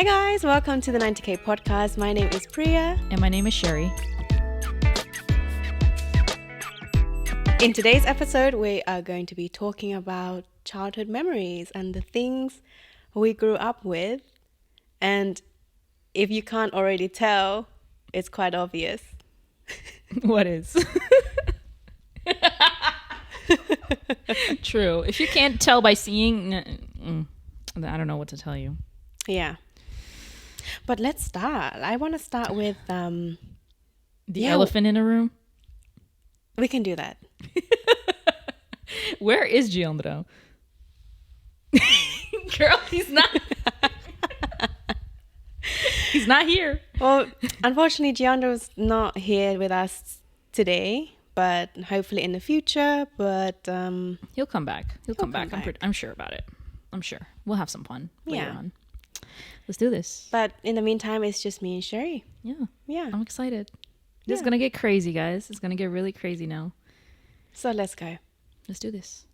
Hi guys, welcome to the NINE2K podcast. My name is Priya. And my name is Sherry. In today's episode, we are going to be talking about childhood memories and the things we grew up with. And if you can't already tell, it's quite obvious. What is? True. If you can't tell by seeing, I don't know what to tell you. Yeah. But let's start. I want to start with... The elephant in the room? We can do that. Where is Giandro? Girl, he's not. He's not here. Well, unfortunately, Giandro's not here with us today, but hopefully in the future. But He'll come back. He'll come back. I'm sure about it. I'm sure. We'll have some fun later on. Let's do this. But in the meantime, it's just me and Sherry. Yeah. I'm excited. This is going to get crazy, guys. It's going to get really crazy now. So let's go. Let's do this.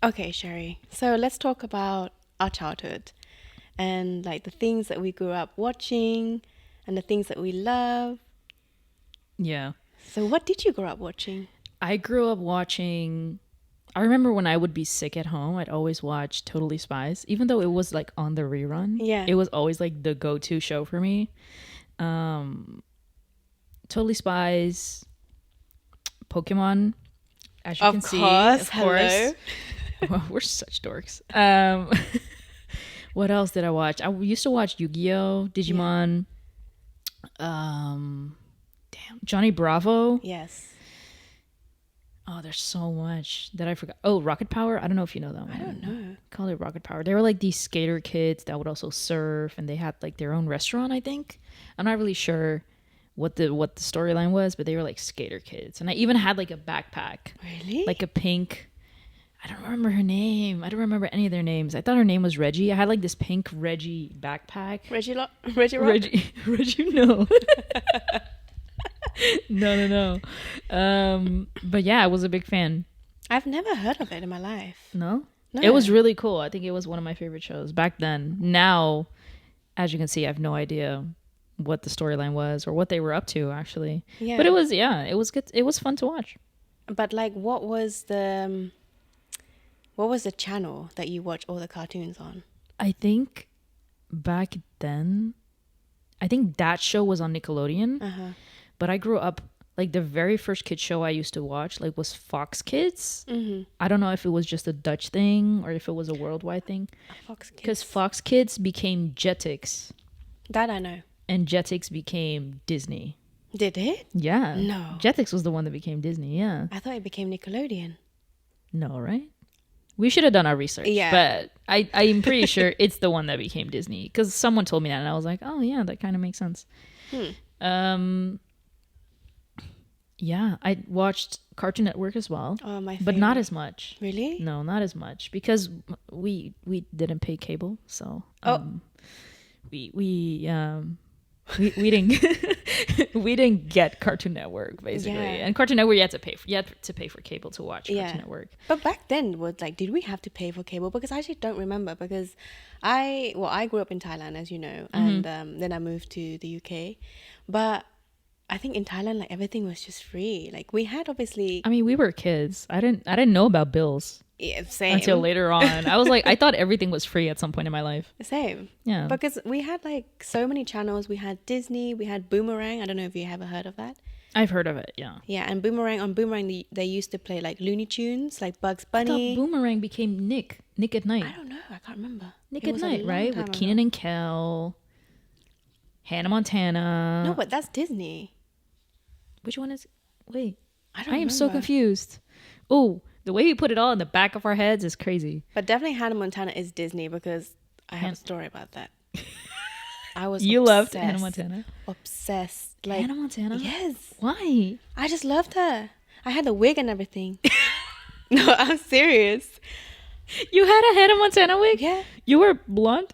Okay, Sherry. So let's talk about our childhood and like the things that we grew up watching and the things that we love. Yeah. So what did you grow up watching? I grew up watching... I remember when I would be sick at home, I'd always watch Totally Spies, even though it was like on the rerun. Yeah. It was always like the go-to show for me. Totally Spies, Pokemon, as you can see. Of course. Well, we're such dorks. What else did I watch? I used to watch Yu-Gi-Oh, Digimon, Johnny Bravo. Yes. Oh, there's so much that I forgot. Oh, Rocket Power. I don't know if you know that one. I don't know. Call it Rocket Power. They were like these skater kids that would also surf, and they had like their own restaurant, I think. I'm not really sure what the storyline was, but they were like skater kids. And I even had like a backpack. Really? Like a pink... I don't remember her name. I don't remember any of their names. I thought her name was Reggie. I had like this pink Reggie backpack. Reggie Rock? Reggie, no. No. But yeah, I was a big fan. I've never heard of it in my life. No? No. It was really cool. I think it was one of my favorite shows back then. Now, as you can see, I have no idea what the storyline was or what they were up to, actually. Yeah. But it was good. It was fun to watch. But like, what was the channel that you watch all the cartoons on? I think back then, that show was on Nickelodeon. Uh-huh. But I grew up, like the very first kids show I used to watch like was Fox Kids. Mm-hmm. I don't know if it was just a Dutch thing or if it was a worldwide thing. Fox Kids. Because Fox Kids became Jetix. That I know. And Jetix became Disney. Did it? Yeah. No. Jetix was the one that became Disney, yeah. I thought it became Nickelodeon. No, right? We should have done our research. Yeah. But I'm pretty sure it's the one that became Disney. Because someone told me that and I was like, oh yeah, that kind of makes sense. Yeah, I watched Cartoon Network as well. Oh, my favorite. But not as much. Really? No, not as much. Because we didn't pay cable, so... We didn't we didn't get Cartoon Network basically, and Cartoon Network you had to pay for cable to watch Cartoon Network. But back then, did we have to pay for cable? Because I actually don't remember. Because I grew up in Thailand, as you know, and then I moved to the UK. But I think in Thailand, like everything was just free. Like we had obviously. I mean, we were kids. I didn't know about bills. Yeah, same. Until later on. I was like, I thought everything was free at some point in my life. Same. Yeah. Because we had like so many channels. We had Disney, we had Boomerang. I don't know if you ever heard of that. I've heard of it, yeah. Yeah, and on Boomerang, they used to play like Looney Tunes, like Bugs Bunny. I thought Boomerang became Nick at Night. I don't know. I can't remember. Nick at Night, right? With Keenan and Kel, Hannah Montana. No, but that's Disney. Which one is... Wait. I don't know. I am so confused. Oh, the way we put it all in the back of our heads is crazy. But definitely Hannah Montana is Disney because I have a story about that. I was You obsessed. loved Hannah Montana? Obsessed. Like, Hannah Montana? Yes. Why? I just loved her. I had the wig and everything. No, I'm serious. You had a Hannah Montana wig? Yeah. You were blonde?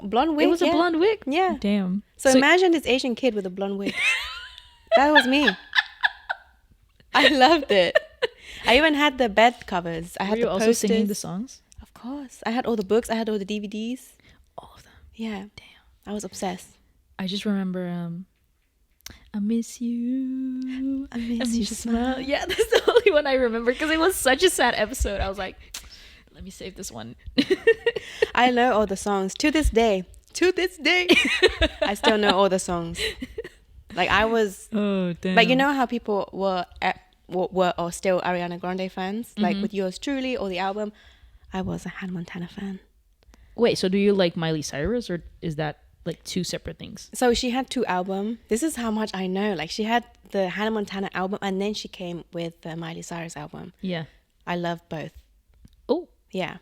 Blonde wig? It was a blonde wig? Yeah. Damn. So imagine this Asian kid with a blonde wig. That was me. I loved it. I even had the bed covers. I had the posters. Were you also singing the songs? Of course. I had all the books. I had all the DVDs. All of them? Yeah. Damn. I was obsessed. I just remember I miss you. I miss you smile. Yeah, that's the only one I remember because it was such a sad episode. I was like, let me save this one. I know all the songs to this day. To this day, I still know all the songs. Like I was, Oh damn! like you know how people were or still Ariana Grande fans, like with Yours Truly or the album. I was a Hannah Montana fan. Wait, so do you like Miley Cyrus or is that like two separate things? So she had 2 albums. This is how much I know. Like she had the Hannah Montana album, and then she came with the Miley Cyrus album. Yeah. I love both. Oh, Yeah,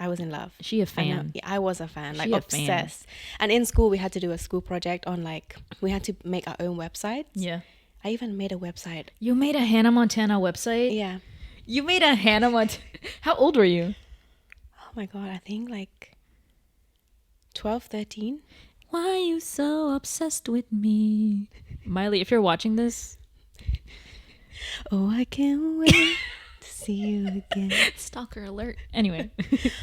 I was in love. she a I know. fan. Yeah, I was a fan, like She a fan. obsessed. And in school, we had to do a school project on like we had to make our own websites. Yeah. I even made a website. You made a Hannah Montana website? Yeah. You made a Hannah Montana. How old were you? Oh my god, I think like 12, 13. Why are you so obsessed with me? Miley, if you're watching this, Oh, I can't wait to see you again. stalker alert. Anyway.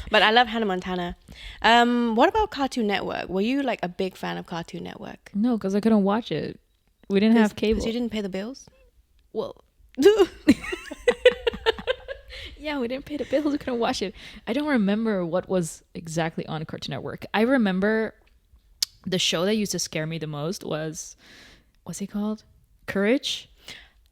But I love Hannah Montana. What about Cartoon Network? Were you like a big fan of Cartoon Network? No, because I couldn't watch it. We didn't have cable. Because you didn't pay the bills? Well, yeah, we didn't pay the bills. We couldn't watch it. I don't remember what was exactly on Cartoon Network. I remember the show that used to scare me the most was, what's it called? Courage?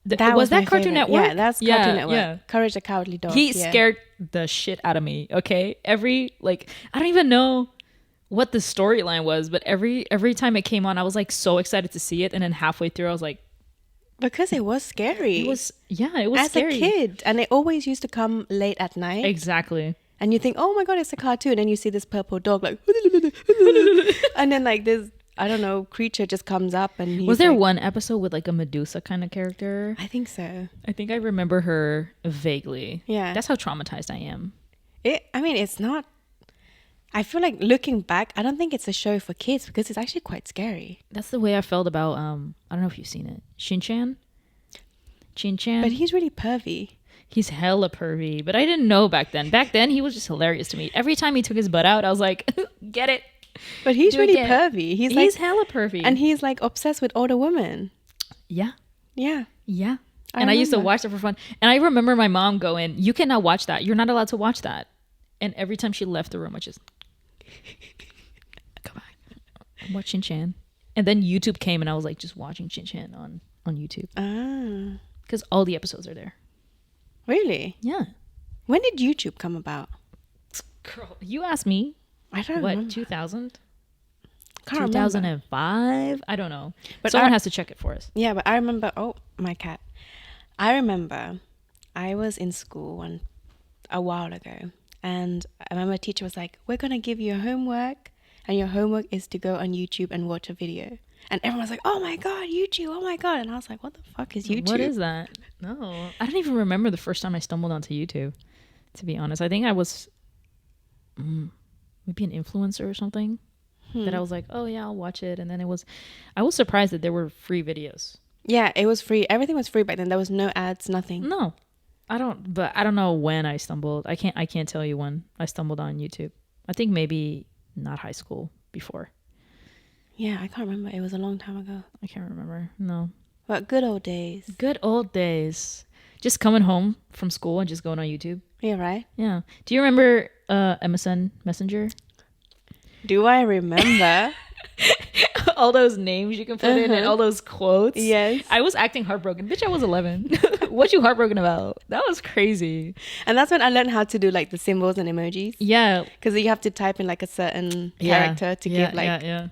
That was that my Cartoon favorite. Network? Yeah, that's Cartoon Network. Yeah. Courage the Cowardly Dog. He yeah. scared the shit out of me. Okay, I don't even know what the storyline was, but every time it came on, I was like so excited to see it, and then halfway through, I was like, Because it was scary. it was As scary. a kid. And it always used to come late at night. Exactly. And you think, oh my god, it's a cartoon. And you see this purple dog like, and then like this, I don't know, creature just comes up. And he's Was there like, one episode with like a Medusa kind of character? I think so. I think I remember her vaguely. Yeah. That's how traumatized I am. It's not. I feel like looking back, I don't think it's a show for kids because it's actually quite scary. That's the way I felt about I don't know if you've seen it. Shin-chan? But he's really pervy. He's hella pervy, but I didn't know back then. Back then, he was just hilarious to me. Every time he took his butt out, I was like, get it. But he's Do it really again. pervy. He's He's like, hella pervy. and he's like obsessed with older women. Yeah. Yeah. Yeah. I And I used to remember. watch that for fun. And I remember my mom going, you cannot watch that. You're not allowed to watch that. And every time she left the room, I just, come on, watch Shin-chan. And then YouTube came and I was like just watching Shin-chan on YouTube. Ah, Because all the episodes are there. really? Yeah. When did YouTube come about? Girl, you asked me. I don't What, remember. 2000? Can't remember. 2005? I don't know. But But someone I- has to check it for us. Yeah, but I remember. Oh, my cat. I remember I was in school a while ago, and I remember a teacher was like, "We're gonna give you homework, and your homework is to go on YouTube and watch a video." And everyone was like, "Oh my god, YouTube! Oh my god!" And I was like, "What the fuck is YouTube?" What is that? No. I don't even remember the first time I stumbled onto YouTube, to be honest. I think I was maybe an influencer or something. That I was like, oh yeah, I'll watch it. And then I was surprised that there were free videos. Yeah, it was free. Everything was free back then. There was no ads, nothing. No, I don't know when I stumbled. I can't tell you when I stumbled on YouTube. I think maybe not high school, before. Yeah, I can't remember. It was a long time ago. I can't remember. No. But good old days. Good old days. Just coming home from school and just going on YouTube. Yeah, right? Yeah. Do you remember MSN Messenger? Do I remember? All those names you can put in and all those quotes. Yes. I was acting heartbroken. Bitch, I was 11. What you heartbroken about? That was crazy. And that's when I learned how to do like the symbols and emojis. Yeah. Because you have to type in like a certain character to give like... Yeah.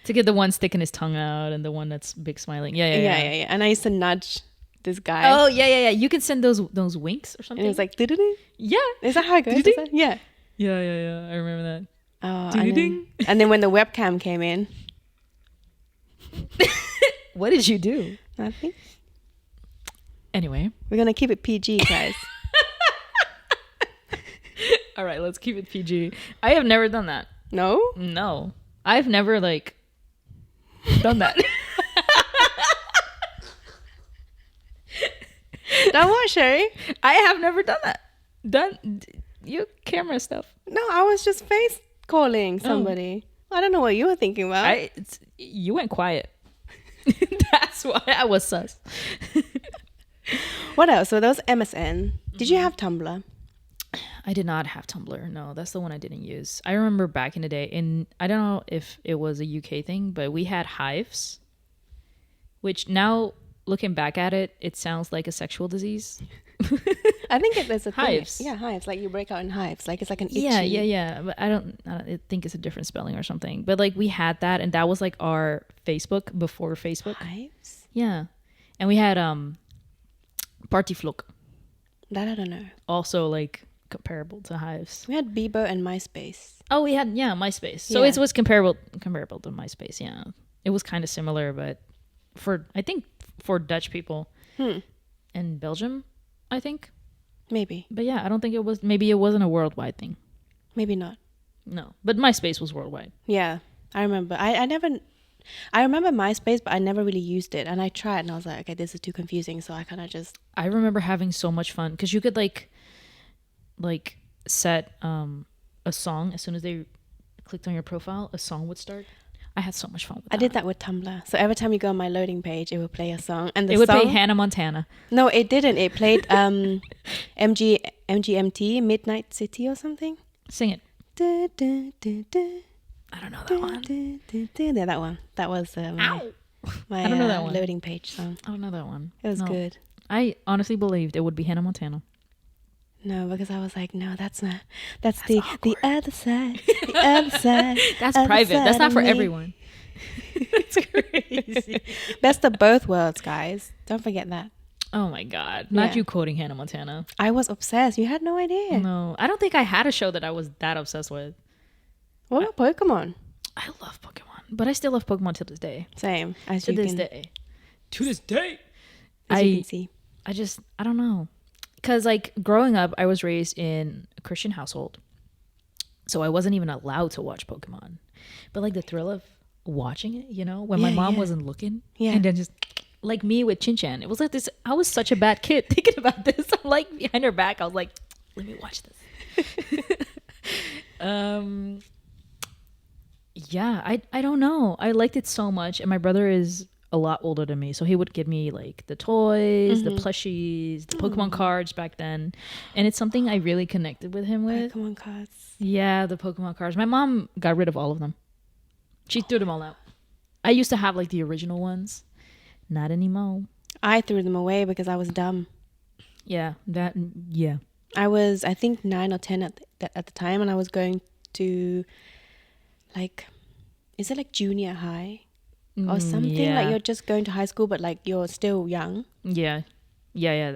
To get the one sticking his tongue out and the one that's big smiling. Yeah. And I used to nudge this guy. Oh, yeah. You can send those winks or something. And it was like, doo-doo-doo. yeah. Is that how it goes? Is Doo-doo. that- Yeah. Yeah. I remember that. Oh, Doo-doo-ding. and then when the webcam came in, What did you do? nothing. Anyway. We're going to keep it PG, guys. All right, let's keep it PG. I have never done that. No? No. I've never done that. That what, Sherry? I have never done that. You camera stuff. No, I was just face calling somebody. I don't know what you were thinking about. You went quiet. That's why I was sus. What else? So there was MSN. Did you have Tumblr? I did not have Tumblr. No, that's the one I didn't use. I remember back in the day, and I don't know if it was a UK thing, but we had hives, which now looking back at it, it sounds like a sexual disease. I think there's a thing. Hives. Yeah, hives. Like you break out in hives. Like it's like an itchy. Yeah. But I think it's a different spelling or something. But like we had that, and that was like our Facebook before Facebook. Hives? Yeah, and we had Partyflook, That I don't know. also like comparable to hives. We had Bebo and MySpace. Oh, we had MySpace. So Yeah. it was comparable to MySpace. Yeah, it was kind of similar, but I think for Dutch people in Belgium, I think. Maybe. But yeah, I don't think it was. Maybe it wasn't a worldwide thing. Maybe not. No, but MySpace was worldwide. Yeah, I remember. I remember MySpace, but I never really used it. And I tried, and I was like, okay, this is too confusing. So I kind of just. I remember having so much fun because you could like set a song as soon as they clicked on your profile, a song would start. I had so much fun with that. I did that with Tumblr. So every time you go on my loading page, it would play a song, and It would play Hannah Montana. No, it didn't. It played MGMT Midnight City or something. Sing it. Du, du, du, du, I don't know that du, one. du, du, du. Yeah, that one. That was my I don't know that one. loading page song. I don't know that one. It was No. good. I honestly believed it would be Hannah Montana. No, because I was like, no, that's not. That's the awkward. other side. The other side. That's other private. That's side not of for me. everyone. It's crazy. Best of both worlds, guys. Don't forget that. Oh my god. Not Yeah. you quoting Hannah Montana. I was obsessed. You had no idea. No. I don't think I had a show that I was that obsessed with. What about Pokemon? I love Pokemon. But I still love Pokemon to this day. Same. As To you this can, day. To this day. As you can see. I don't know. Because, like, growing up, I was raised in a Christian household. So I wasn't even allowed to watch Pokemon. But, like, the thrill of watching it, you know, when my Yeah, mom yeah. wasn't looking. Yeah. And then just, like me with Chin-Chan. It was like this. I was such a bad kid thinking about this. I'm, like, behind her back. I was like, let me watch this. Yeah, I don't know. I liked it so much. And my brother is a lot older than me, so he would give me like the toys, the plushies, the Pokemon cards back then, and it's something I really connected with him with. Pokemon cards. Yeah, the Pokemon cards. My mom got rid of all of them. She threw them all out. I used to have like the original ones. Not anymore. I threw them away because I was dumb. Yeah, yeah. I was, I think, 9 or 10 at the time, and I was going to, like, is it like junior high or something? Yeah. Like you're just going to high school, but like you're still young. Yeah.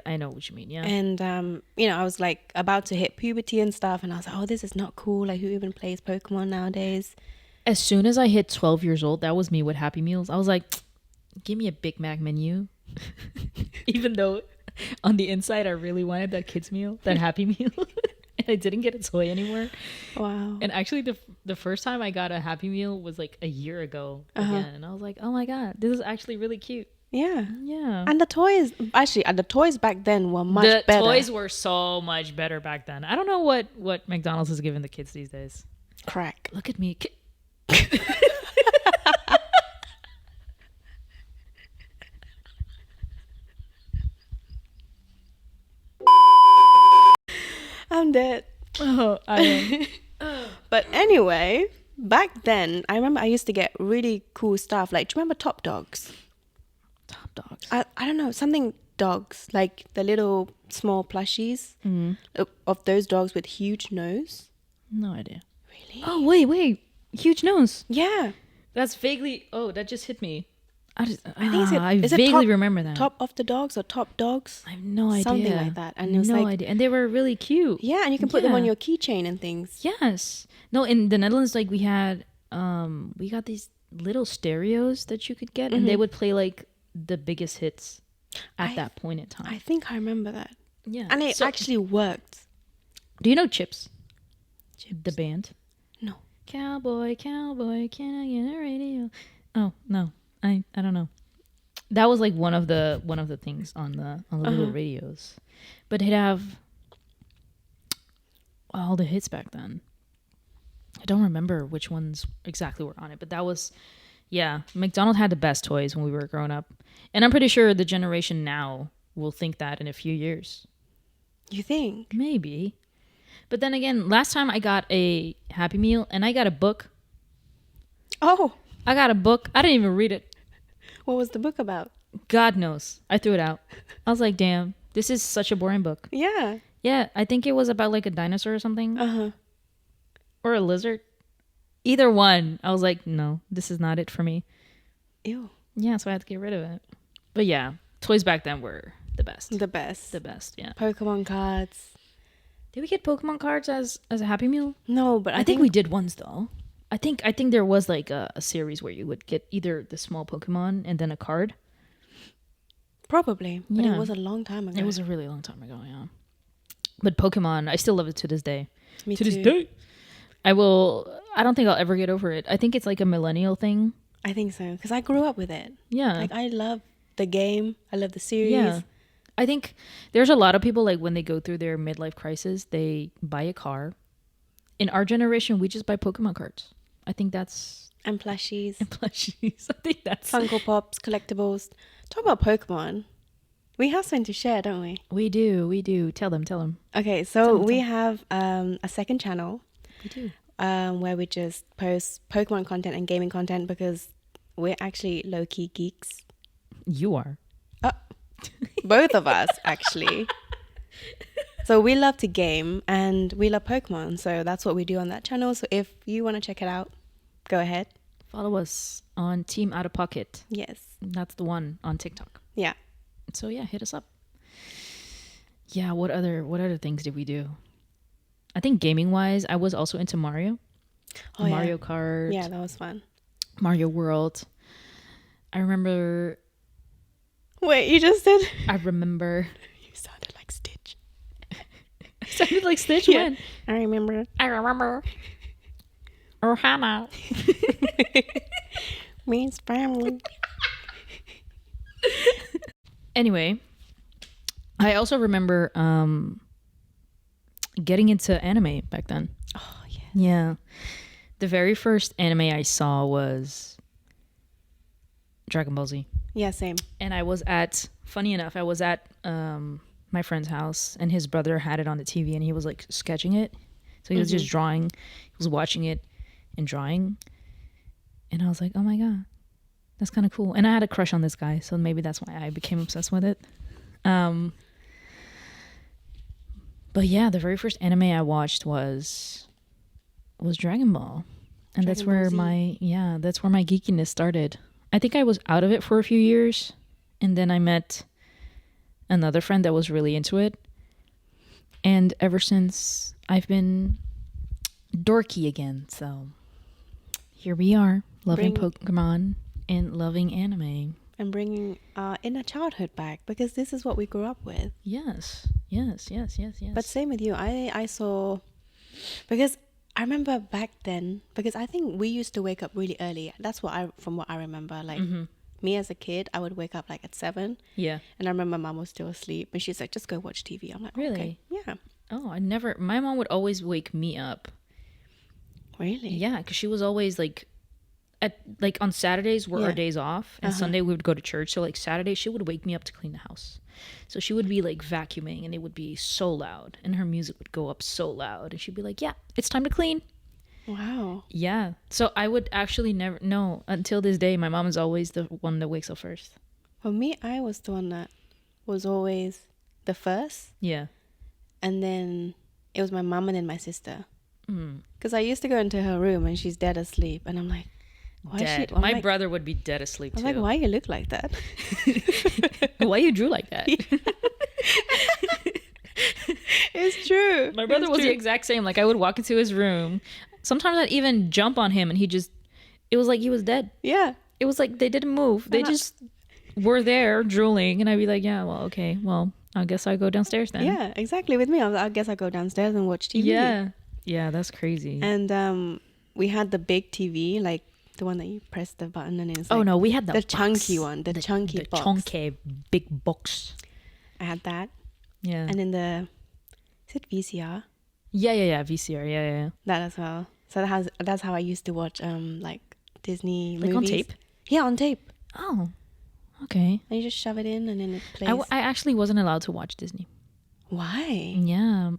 I know what you mean. Yeah. And you know, I was like about to hit puberty and stuff, and I was like, oh, this is not cool. Like, who even plays Pokemon nowadays? As soon as I hit 12 years old, that was me with Happy Meals. I was like, give me a Big Mac menu. Even though on the inside, I really wanted that kids meal, that Happy Meal. And I didn't get a toy anymore. Wow. And actually, the first time I got a Happy Meal was like a year ago again. And I was like, oh my God, this is actually really cute. Yeah. Yeah. And the toys, actually, the toys back then were much The better. toys were so much better back then. I don't know what McDonald's is giving the kids these days. Crack. Look at me. I'm dead. Oh, I am. But anyway, back then, I remember I used to get really cool stuff. Like, do you remember Top Dogs? Top Dogs. I don't know, something dogs, like the little small plushies of those dogs with huge nose. No idea. Really? Oh, wait. Huge nose. Yeah. That's vaguely. Oh, that just hit me. I think it's I is it vaguely top, remember that. Top of the Dogs or Top Dogs? I have no idea. Something like that. And it was no like, idea. And they were really cute. yeah, and you can put them on Yeah. your keychain and things. Yes. No, in the Netherlands, like we had, we got these little stereos that you could get, and they would play like the biggest hits at that point in time. I think I remember that. Yeah. And it So- actually worked. Do you know Chips? The band. No. Cowboy, cowboy, can I get a radio? Oh no, I don't know. That was like one of the things on the little radios, but it'd have all the hits back then. I don't remember which ones exactly were on it, but that was, yeah, McDonald's had the best toys when we were growing up. And I'm pretty sure the generation now will think that in a few years. You think? Maybe. But then again, last time I got a Happy Meal and I got a book. Oh, I got a book. I didn't even read it. what was the book about? God knows. I threw it out. I was like, damn, this is such a boring book. Yeah. Yeah, I think it was about like a dinosaur or something. Uh-huh. Or a lizard. Either one. I was like, no, this is not it for me. Ew. Yeah, so I had to get rid of it. But yeah, toys back then were the best. The best. The best, yeah. Pokemon cards. Did we get Pokemon cards as a Happy Meal? No, but I think we did once though. I think there was like a series where you would get either the small Pokemon and then a card. Probably. But Yeah. it was a long time ago. It was a really long time ago, yeah. But Pokemon, I still love it to this day. Me to too. this day. I don't think I'll ever get over it. I think it's like a millennial thing. I think so. Because I grew up with it. Yeah. Like, I love the game. I love the series. Yeah. I think there's a lot of people like when they go through their midlife crisis, they buy a car. In our generation, we just buy Pokemon cards. I think that's And plushies. and plushies. I think that's Funko Pops, collectibles. Talk about Pokemon. We have something to share, don't we? we do. Tell them. Okay, so we have a second channel We do. where we just post Pokemon content and gaming content because we're actually low-key geeks. You are. Both of us, actually. So we love to game and we love Pokemon. So that's what we do on that channel. So if you want to check it out, go ahead. Follow us on Team Out of Pocket. Yes. That's the one on TikTok. Yeah. So yeah, hit us up. Yeah, what other things did we do? I think gaming wise, I was also into Mario. Oh, Mario yeah. Kart. Yeah, that was fun. Mario World. I remember Wait, you just did? You sounded like Stitch. sounded like Stitch Yeah. when? I remember. Ohana. Means family. Anyway, I also remember getting into anime back then. Oh, yeah. Yeah. The very first anime I saw was Dragon Ball Z. Yeah, same. And funny enough, I was at my friend's house and his brother had it on the TV and he was like sketching it. So he was just drawing. He was watching it and drawing. And I was like, oh my God, that's kind of cool. And I had a crush on this guy. So maybe that's why I became obsessed with it. But yeah, the very first anime I watched was Dragon Ball. And that's where my geekiness started. I think I was out of it for a few years, and then I met another friend that was really into it. And ever since, I've been dorky again. So here we are, loving Pokemon and loving anime. And bringing our inner childhood back because this is what we grew up with. Yes. But same with you. I saw, because I remember back then, because I think we used to wake up really early. That's from what I remember. Like me as a kid, I would wake up like at 7. Yeah. And I remember mom was still asleep and she's like, just go watch TV. I'm like, Really? okay. Yeah. Oh, my mom would always wake me up. Really? Yeah, because she was always like, on Saturdays were our days off, and Sunday we would go to church. So like Saturday, she would wake me up to clean the house. So she would be like vacuuming, and it would be so loud, and her music would go up so loud, and she'd be like, "Yeah, it's time to clean." Wow. Yeah. So I would actually never know until this day. My mom is always the one that wakes up first. For me, I was the one that was always the first, Yeah. and then it was my mom and then my sister. Because I used to go into her room and she's dead asleep, and I'm like, why is Dead. she? I'm My like, brother would be dead asleep I was too. like, why you look like that? Why you drew like that? It's true. My brother was the exact same. Like I would walk into his room. Sometimes I'd even jump on him and it was like he was dead. Yeah. It was like they didn't move. They just were there drooling. And I'd be like, yeah, well, okay. Well, I guess I'll go downstairs then. Yeah, exactly. With me, I guess I go downstairs and watch TV. Yeah. Yeah, that's crazy. And we had the big TV, like the one that you press the button and it's like no, we had the chunky one, the chunky the box. chunky big box. I had that. Yeah. And in is it VCR? Yeah. VCR. Yeah. That as well. So that's how I used to watch like Disney Like movies. on tape? Yeah, on tape. Oh, okay. And you just shove it in and then it plays. I actually wasn't allowed to watch Disney. Why? Yeah,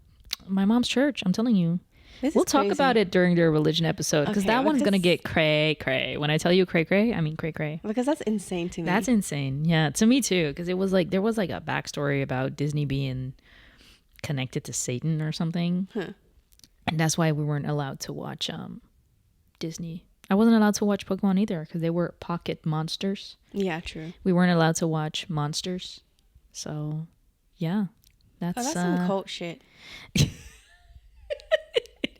my mom's church. I'm telling you. This We'll is talk crazy. about it during their religion episode because Okay, that one's gonna because- get cray cray. When I tell you cray cray, I mean cray cray. Because that's insane to me. That's insane. Yeah, to me too. Because it was like there was like a backstory about Disney being connected to Satan or something, and that's why we weren't allowed to watch Disney. I wasn't allowed to watch Pokemon either because they were pocket monsters. Yeah, true. We weren't allowed to watch monsters. So, yeah, That's some cult shit.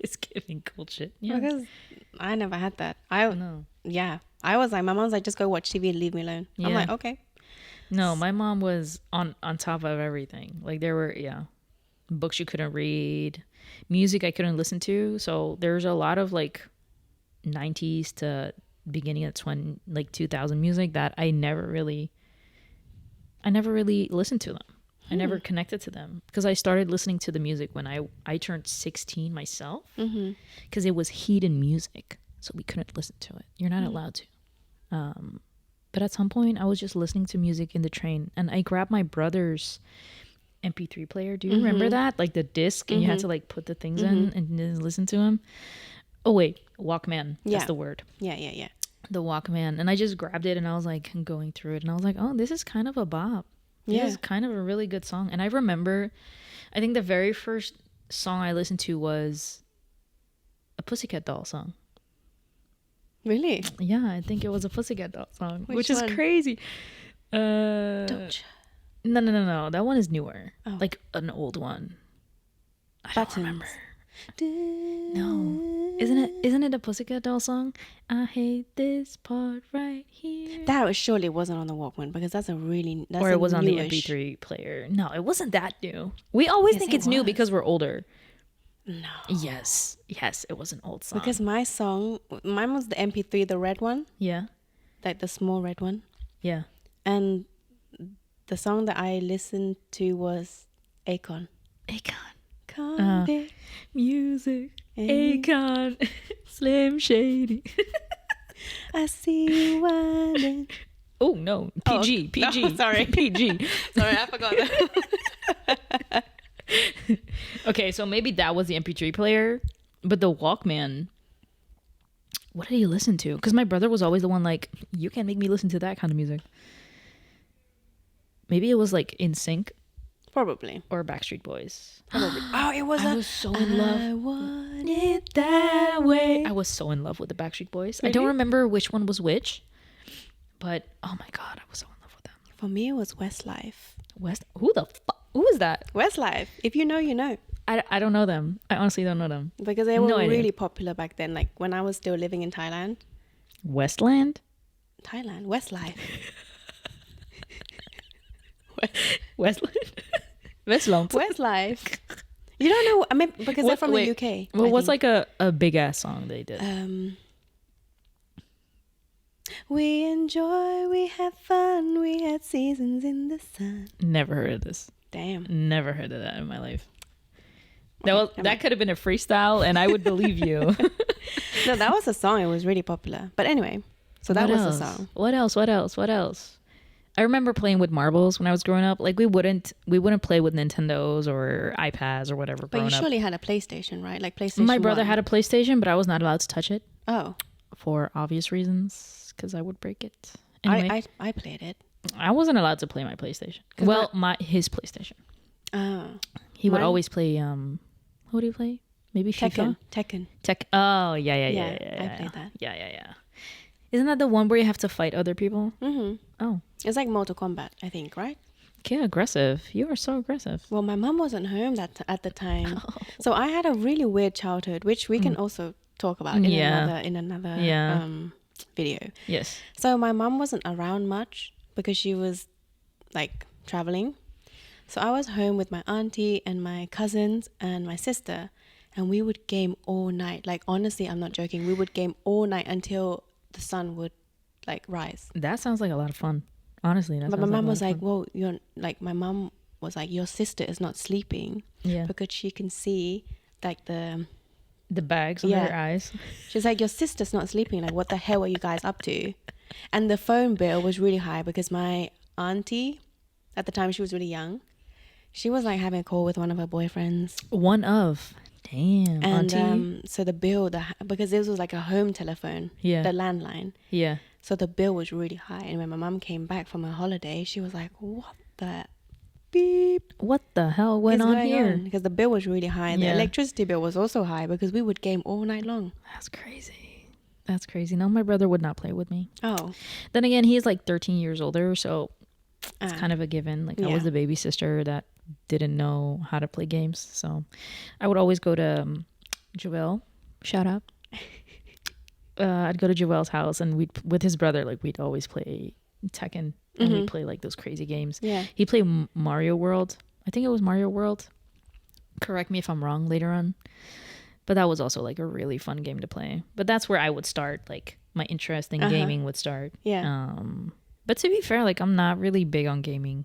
It's giving cool shit. Yeah. Because I never had that. No. Yeah. I was like, my mom's like, just go watch TV and leave me alone. I'm Yeah. like, okay. No, my mom was on top of everything. Like there were books you couldn't read, music I couldn't listen to. So there's a lot of like 90s to beginning of 2000 music that I never really listened to them. I never connected to them because I started listening to the music when I turned 16 myself because it was hidden music, so we couldn't listen to it. You're not allowed to. But at some point, I was just listening to music in the train, and I grabbed my brother's MP3 player. Do you remember that? Like the disc, and you had to like put the things in and then listen to them. Oh wait, Walkman. That's Yeah. the word. Yeah. The Walkman, and I just grabbed it and I was like going through it, and I was like, oh, this is kind of a bop. Yeah. This is kind of a really good song. And I remember, I think the very first song I listened to was a Pussycat Doll song. Really? Yeah, I think it was a Pussycat Doll song, which is one? crazy. Don't No. That one is newer, Oh. like an old one. I don't remember. No, isn't it a Pussycat Doll song? I hate this part right here. That surely wasn't on the Walkman because that's Or it was on the MP3 player. No, it wasn't that new. We always Yes, think it it's new was. because we're older. No. Yes, it was an old song. Because mine was the MP3, the red one, yeah, like the small red one. yeah. And the song that I listened to was Akon. Akon. Can't be Music. any- Akon. Slim Shady. I see you whining. Oh no, PG, Oh, no, PG. sorry. PG. Sorry, I forgot that. Okay, so maybe that was the MP3 player, but the Walkman. What did you listen to? Because my brother was always the one like, you can't make me listen to that kind of music. Maybe it was like In Sync Probably. or Backstreet Boys. Probably. Oh, it was I was so in love. I want it that way. I was so in love with the Backstreet Boys. I Really? don't remember which one was which, but oh my god, I was so in love with them. For me, it was Westlife. Who the fuck? Who is that? Westlife. If you know, you know. I don't know them. I honestly don't know them. Because they were No idea. really popular back then. Like when I was still living in Thailand. Westland? Westlife. Westland? Westland. Westlife. You don't know? I mean, because they're from the UK. Well, I what's think. like a big ass song they did? We enjoy, we have fun, we had seasons in the sun. Never heard of this. Damn. Never heard of that in my life. That could have been a freestyle, and I would believe you. No, that was a song. It was really popular. But anyway, so that What was the else? song. What else? I remember playing with marbles when I was growing up. Like we wouldn't play with Nintendos or iPads or whatever. But you growing up. surely had a PlayStation, right? Like PlayStation. My brother 1. had a PlayStation, but I was not allowed to touch it Oh, for obvious reasons because I would break it. Anyway, I played it. I wasn't allowed to play my PlayStation. 'Cause Well, his PlayStation. Oh, He would Mine- always play. What do you play? Maybe FIFA. Tekken. Oh yeah. I played that. Yeah. Isn't that the one where you have to fight other people? Mm-hmm. Oh, It's like Mortal Kombat, I think, right? okay, aggressive. You are so aggressive. Well, my mom wasn't home at the time, so I had a really weird childhood, which we can also talk about in Yeah. another Yeah. video. Yes. So my mom wasn't around much because she was like traveling. So I was home with my auntie and my cousins and my sister, and we would game all night. Like honestly, I'm not joking. We would game all night until the sun would like rise. That sounds like a lot of fun. Honestly, that But sounds my mom a lot was of like, fun. "Well, you're like my mom was like, your sister is not sleeping Yeah. because she can see like The bags under Yeah. their eyes. She's like, your sister's not sleeping. Like, what the hell are you guys up to? And the phone bill was really high because my auntie, at the time she was really young, she was like having a call with one of her boyfriends. One of. Damn. And Auntie. so the bill, because this was like a home telephone, Yeah. the landline. Yeah. So the bill was really high. And when my mum came back from her holiday, she was like, what the beep What the hell went is on going here? on? Because the bill was really high. The Yeah. electricity bill was also high because we would game all night long. That's crazy. That's crazy. No, my brother would not play with me. Oh. Then again, he's like 13 years older, so it's Ah. kind of a given. Like I Yeah. was the baby sister that didn't know how to play games, so I would always go to Joel. Shout out. I'd go to Joel's house, and we'd with his brother. Like we'd always play Tekken, and we'd play like those crazy games. Yeah. He played Mario World. I think it was Mario World. Correct me if I'm wrong later on. But that was also like a really fun game to play. But that's where I would start. Like my interest in gaming would start. Yeah. But to be fair, like I'm not really big on gaming.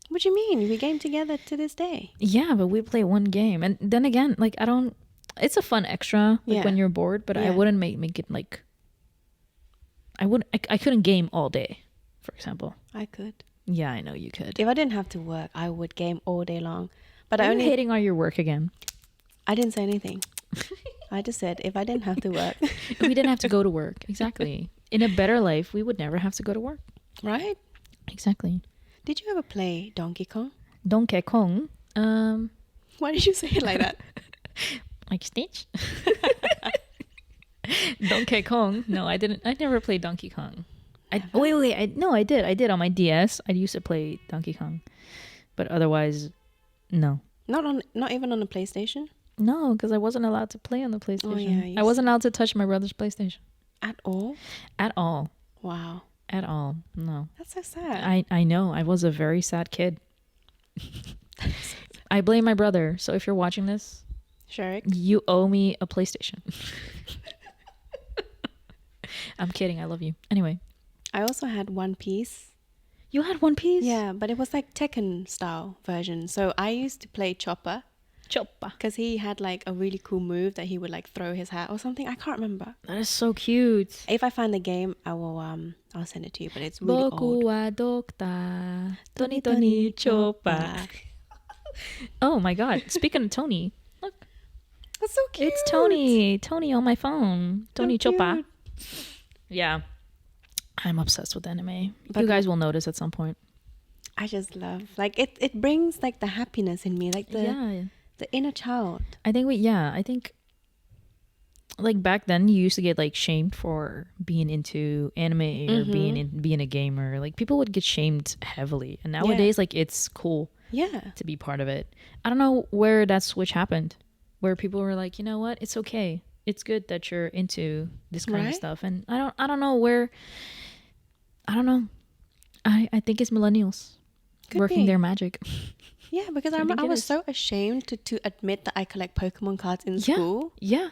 What do you mean? We game together to this day. Yeah, but we play one game, and then again, like I don't. It's a fun extra like Yeah. when you're bored, but I Yeah. wouldn't make it like. I couldn't game all day, for example. I could. Yeah, I know you could. If I didn't have to work, I would game all day long. But Are I you only hating on your work again? I didn't say anything. I just said if I didn't have to work. We didn't have to go to work. Exactly. In a better life, we would never have to go to work. Right? Exactly. Did you ever play Donkey Kong? Donkey Kong. Why did you say it like that? Like Stitch. Donkey Kong. No, I didn't. I never played Donkey Kong. Wait. I did. I did on my DS. I used to play Donkey Kong, but otherwise, no. Not even on the PlayStation? No, because I wasn't allowed to play on the PlayStation. yeah, I wasn't allowed to touch my brother's PlayStation At all? at all. Wow. At all. No. That's so sad. I know. I was a very sad kid. I blame my brother. So if you're watching this, Shrek? you owe me a PlayStation. I'm kidding. I love you. Anyway, I also had One Piece. you had One Piece? Yeah, but it was like Tekken style version. So I used to play Chopper Choppa. because he had like a really cool move that he would like throw his hat or something. I can't remember. That is so cute. If I find the game, I'll send it to you. But it's really Boku old. wa dokta, Tony Tony Choppa. Oh my god. Speaking of Tony, look, That's so cute. it's Tony. Tony on my phone. Tony So Choppa. cute. Yeah. I'm obsessed with anime. But you guys will notice at some point. I just love like it brings like the happiness in me, like the inner child. I think like back then you used to get like shamed for being into anime or being a gamer. Like people would get shamed heavily. And nowadays like it's cool Yeah. to be part of it. I don't know where that switch happened. Where people were like, "You know what? It's okay. It's good that you're into this kind of Right? stuff." And I don't know where I don't know. I think it's millennials Could working be. their magic. Yeah, because I think remember I it was is. so ashamed to admit that I collect Pokemon cards in Yeah. school. Yeah.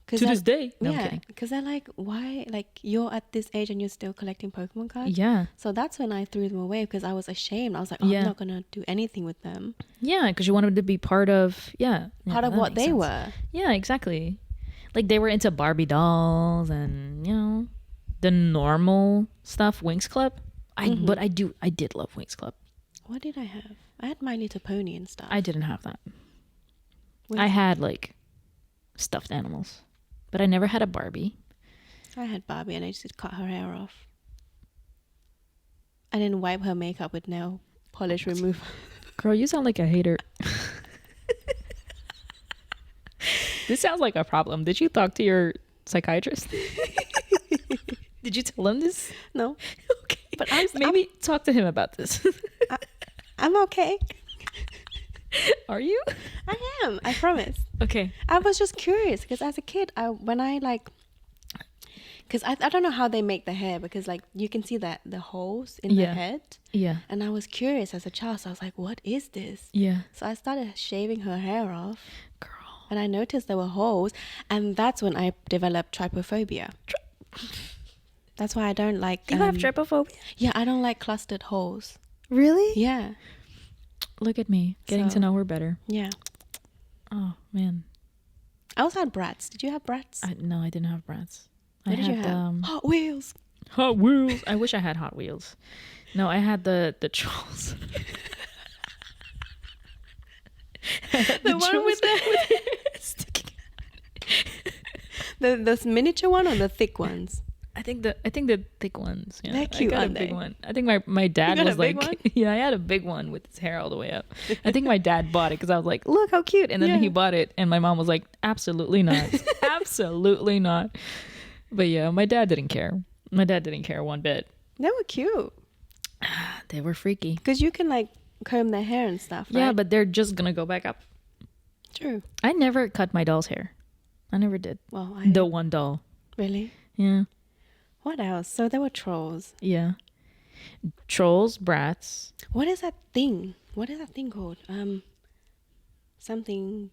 'Cause To they're- this day. No, I'm yeah, kidding. because they're like, why? Like, you're at this age and you're still collecting Pokemon cards? Yeah. So that's when I threw them away because I was ashamed. I was like, oh, Yeah. I'm not going to do anything with them. Yeah, because you wanted to be part of Part of that what makes they sense. were. Yeah, exactly. Like they were into Barbie dolls and the normal stuff. Winx Club. But I did love Winx Club. What did I have? I had My Little Pony and stuff. I didn't have that. Winx- I had like stuffed animals, but I never had a Barbie. I had Barbie and I just cut her hair off. I didn't wipe her makeup with nail polish remover. Girl, you sound like a hater. This sounds like a problem. Did you talk to your psychiatrist? Did you tell him this? No, Okay. but Maybe talk to him about this. I'm okay. Are you? I am. I promise. Okay. I was just curious because as a kid, because I don't know how they make the hair because like you can see that the holes in the Yeah. head, Yeah. and I was curious as a child, so I was like, what is this? Yeah. So I started shaving her hair off, Girl. and I noticed there were holes, and that's when I developed trypophobia. That's why I don't like. You have trypophobia? Yeah, I don't like clustered holes. Really? Yeah, Look at me getting to So- know her better. yeah. Oh man. I also had Bratz. Did you have Bratz? No, I didn't have Bratz. What did you have? Hot Wheels. Hot Wheels. I wish I had Hot Wheels. No, I had the Trolls. The one with sticking. the miniature one or the thick ones? I think the thick ones. Yeah, They're cute, I got aren't a big they? one. I think my dad You got was a big like, one? yeah, I had a big one with his hair all the way up. I think my dad bought it because I was like, look how cute, and then Yeah. he bought it, and my mom was like, absolutely not, absolutely not. But yeah, my dad didn't care. My dad didn't care one bit. They were cute They were freaky. because you can like comb their hair and stuff. Right? Yeah, but they're just gonna go back up. true. I never cut my doll's hair. I never did. Well, The one doll. really. Yeah. What else? So there were Trolls. Yeah. Trolls, Brats. What is that thing? What is that thing called? Something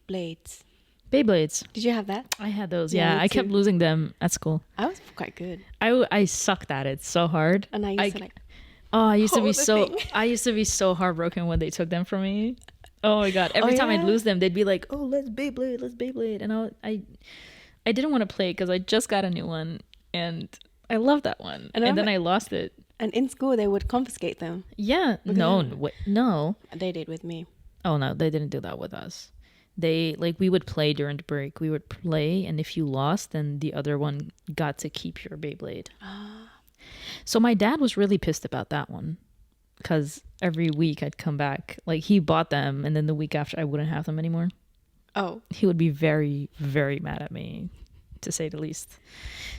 blades. Beyblades. Did you have that? I had those. Yeah, Yeah, me I kept too. losing them at school. I was quite good, I sucked at it so hard. and I used to like. Oh, I used to be hold the so thing. I used to be so heartbroken when they took them from me. Oh my god! Every time I'd yeah? lose them, they'd be like, "Oh, let's Beyblade," and I didn't want to play because I just got a new one and I love that one, And and then I'm- I lost it. And in school, they would confiscate them. Yeah, no, no. They did with me. Oh no, they didn't do that with us. They we would play during the break. We would play, and if you lost, then the other one got to keep your Beyblade. So my dad was really pissed about that one because every week I'd come back. Like he bought them, and then the week after I wouldn't have them anymore. Oh, He would be very, very mad at me, to say the least.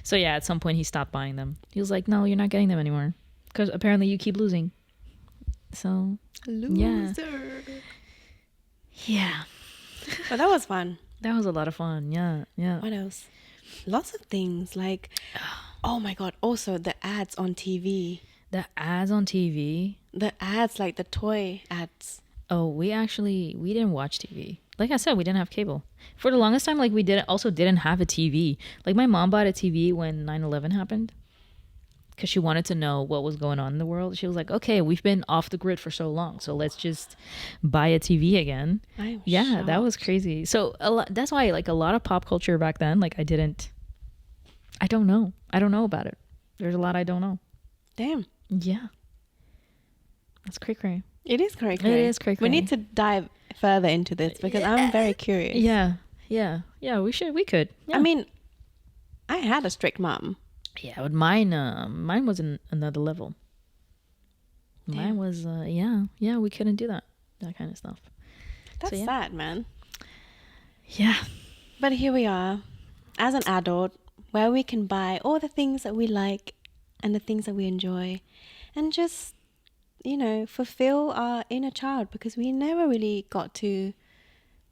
So yeah, at some point he stopped buying them. He was like, "No, you're not getting them anymore because apparently you keep losing." So loser. yeah, But that was fun. that was a lot of fun. Yeah, yeah. What else? Lots of things like, oh my god! Also, the ads on TV. The ads on TV. The ads, like the toy ads. Oh, we didn't watch TV. Like I said, we didn't have cable. For the longest time, like we didn't have a TV. Like my mom bought a TV when 9/11 happened because she wanted to know what was going on in the world. She was like, okay, we've been off the grid for so long, so let's just buy a TV again. I'm Yeah, that shocked. was crazy. So that's why like a lot of pop culture back then, like I don't know. I don't know about it. There's a lot I don't know. Damn. Yeah. That's cray-cray. It is cray It is cray-cray. We need to dive further into this because I'm very curious. Yeah. We could. Yeah. I mean, I had a strict mom. Yeah, but mine was another level. Damn. Mine was we couldn't do that kind of stuff. That's yeah. sad, man. Yeah. But here we are, as an adult, where we can buy all the things that we like and the things that we enjoy, and just, fulfill our inner child, because we never really got to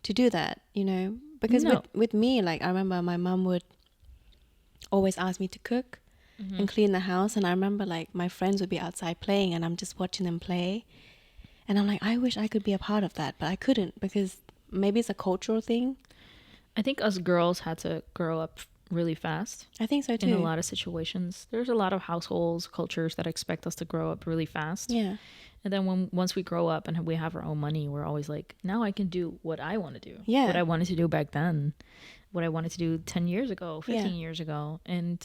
do that, because No. with me, like I remember my mum would always ask me to cook and clean the house, and I remember like my friends would be outside playing and I'm just watching them play, and I'm like, I wish I could be a part of that, but I couldn't, because maybe it's a cultural thing. I think us girls had to grow up really fast I think so too. in a lot of situations. There's a lot of households, cultures that expect us to grow up really fast. Yeah. And then once we grow up and we have our own money, we're always like, now I can do what I want to do. Yeah. What I wanted to do back then, what I wanted to do 10 years ago, 15 Yeah. years ago. And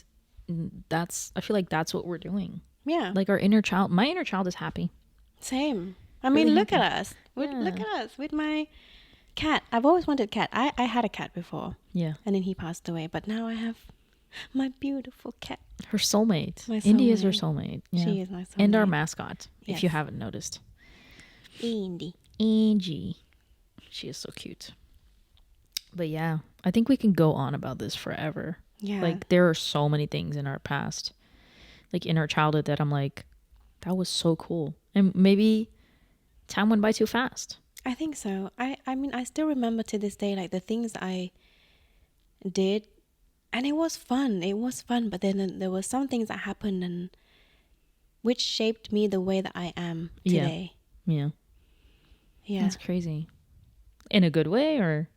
I feel like that's what we're doing. Yeah. Like my inner child is happy. Same. I mean, Really look happy. at us. Yeah. Look at us with my cat. I've always wanted a cat. I had a cat before, Yeah. and then he passed away. But now I have my beautiful cat. Her soulmate. My Indy is her soulmate. soulmate. Yeah. She is my soulmate. And our mascot, if you Yes. haven't noticed. Indy. Angie. She is so cute. But yeah, I think we can go on about this forever. Yeah. Like there are so many things in our past, like in our childhood, that I'm like, that was so cool. And maybe time went by too fast. I think so. I mean, I still remember to this day, like the things that I did, and it was fun. It was fun. But then there were some things that happened and which shaped me the way that I am Yeah. today. Yeah. Yeah. That's crazy. In a good way, or?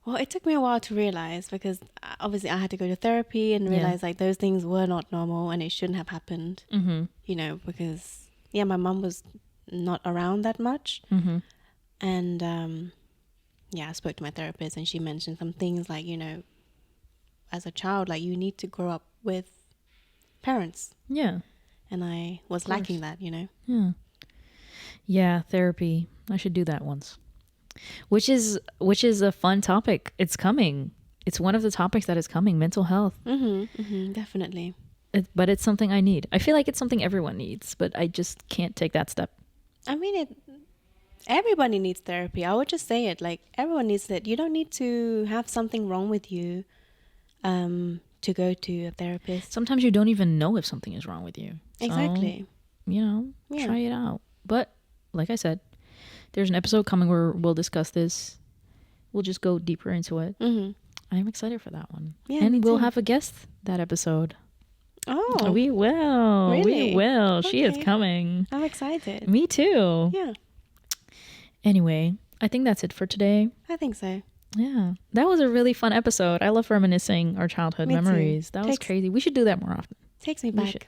Well, it took me a while to realize, because obviously I had to go to therapy and Yeah. realize like those things were not normal and it shouldn't have happened, Mm-hmm. Because my mum was not around that much. Mm-hmm. And I spoke to my therapist, and she mentioned some things like, as a child, like you need to grow up with parents, Yeah. and I was Of course. lacking that. Yeah. Yeah, therapy. I should do that once. Which is a fun topic. It's coming. It's one of the topics that is coming, mental health. Definitely. But it's something I need. I feel like it's something everyone needs, but I just can't take that step. I mean, everybody needs therapy. I would just say it, like everyone needs it. You don't need to have something wrong with you to go to a therapist. Sometimes you don't even know if something is wrong with you. So, Exactly. Yeah. Try it out. But like I said, there's an episode coming where we'll discuss this. We'll just go deeper into it. I'm excited for that one. Yeah, and me we'll too. have a guest that episode. Oh, We will. Really? We will. She is Okay. coming. I'm excited. Me too. Yeah, Anyway, I think that's it for today. I think so. Yeah. That was a really fun episode. I love reminiscing our childhood Me too. memories. That was crazy. We should do that more often. Takes me We back. should.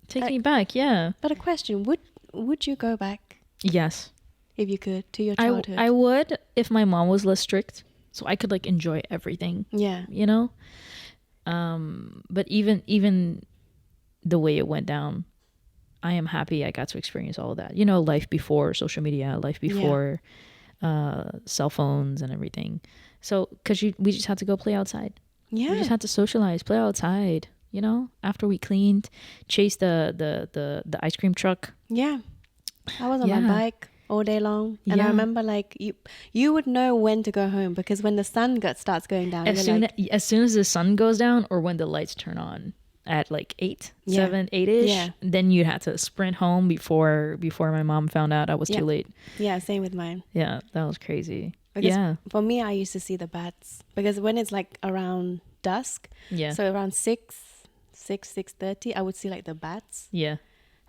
Take me back, yeah. But a question: Would you go back Yes. if you could to your childhood? I would if my mom was less strict, so I could like enjoy everything, Yeah. you know? But even the way it went down, I am happy I got to experience all of that. Life before social media, life before cell phones and everything. So, because we just had to go play outside. Yeah. We just had to socialize, play outside. After we cleaned, chase the ice cream truck. Yeah. I was on my Yeah. bike all day long, and I Yeah. remember like you would know when to go home because when the sun starts going down, As you're soon as the sun goes down, or when the lights turn on at like 8, Yeah. 7, 8ish, Yeah. then you had to sprint home before my mom found out I was Yeah. too late. yeah, same with mine. Yeah, that was crazy. Because Yeah, for me, I used to see the bats because when it's like around dusk, yeah, so around 6:30, I would see like the bats. yeah.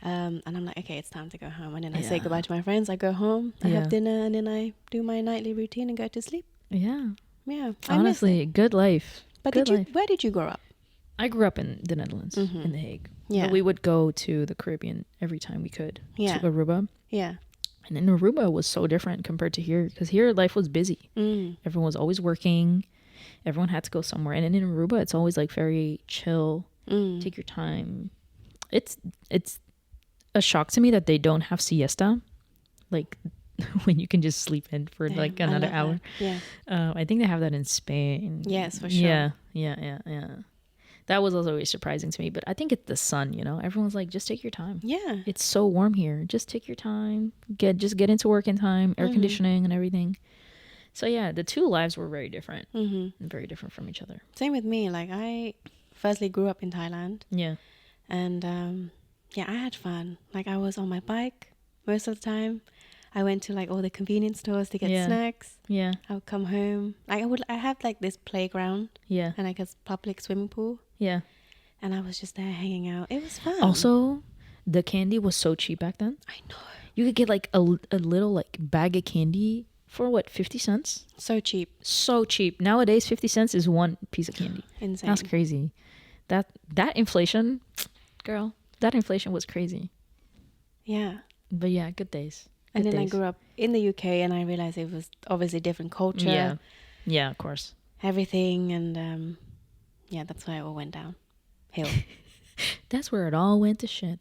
And I'm like, okay, it's time to go home. And then I Yeah. say goodbye to my friends. I go home, I Yeah. have dinner, and then I do my nightly routine and go to sleep. Yeah. Yeah, I miss Honestly, it. good life. But good life. where did you grow up? I grew up in the Netherlands, in The Hague. Yeah. But we would go to the Caribbean every time we could. Yeah. To Aruba. Yeah. And in Aruba was so different compared to here, because here life was busy. Everyone was always working. Everyone had to go somewhere. And in Aruba, it's always like very chill. Take your time. It's a shock to me that they don't have siesta, like when you can just sleep in for Yeah, like I another love hour. that. Yeah. I think they have that in Spain. Yes, for sure. Yeah. That was also really surprising to me, but I think it's the sun. Everyone's like, just take your time. Yeah. It's so warm here. Just take your time. Just get into work in time. Air conditioning and everything. So yeah, the two lives were very different and very different from each other. Same with me. Like I firstly grew up in Thailand, Yeah. and I had fun. Like I was on my bike most of the time. I went to like all the convenience stores to get Yeah. snacks. Yeah. I would come home. I had like this playground Yeah. and like a public swimming pool, Yeah. and I was just there hanging out. It was fun. Also, the candy was so cheap back then. I know. You could get like a little like bag of candy for what, 50 cents? So cheap. So cheap. Nowadays, 50 cents is one piece of candy. Insane. That's crazy. That inflation, girl, that inflation was crazy. Yeah. But yeah, good days. And Good then I days. grew up in the UK, and I realized it was obviously different culture. Yeah. Yeah, of course. Everything, and that's why it all went down hill. That's where it all went to shit.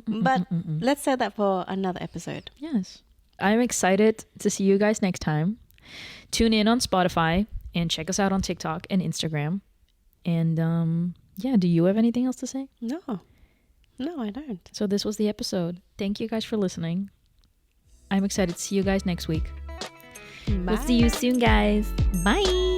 But let's set that for another episode. Yes. I'm excited to see you guys next time. Tune in on Spotify and check us out on TikTok and Instagram. And do you have anything else to say? No, I don't. So this was the episode. Thank you guys for listening. I'm excited to see you guys next week. Bye. We'll see you soon, guys. Bye.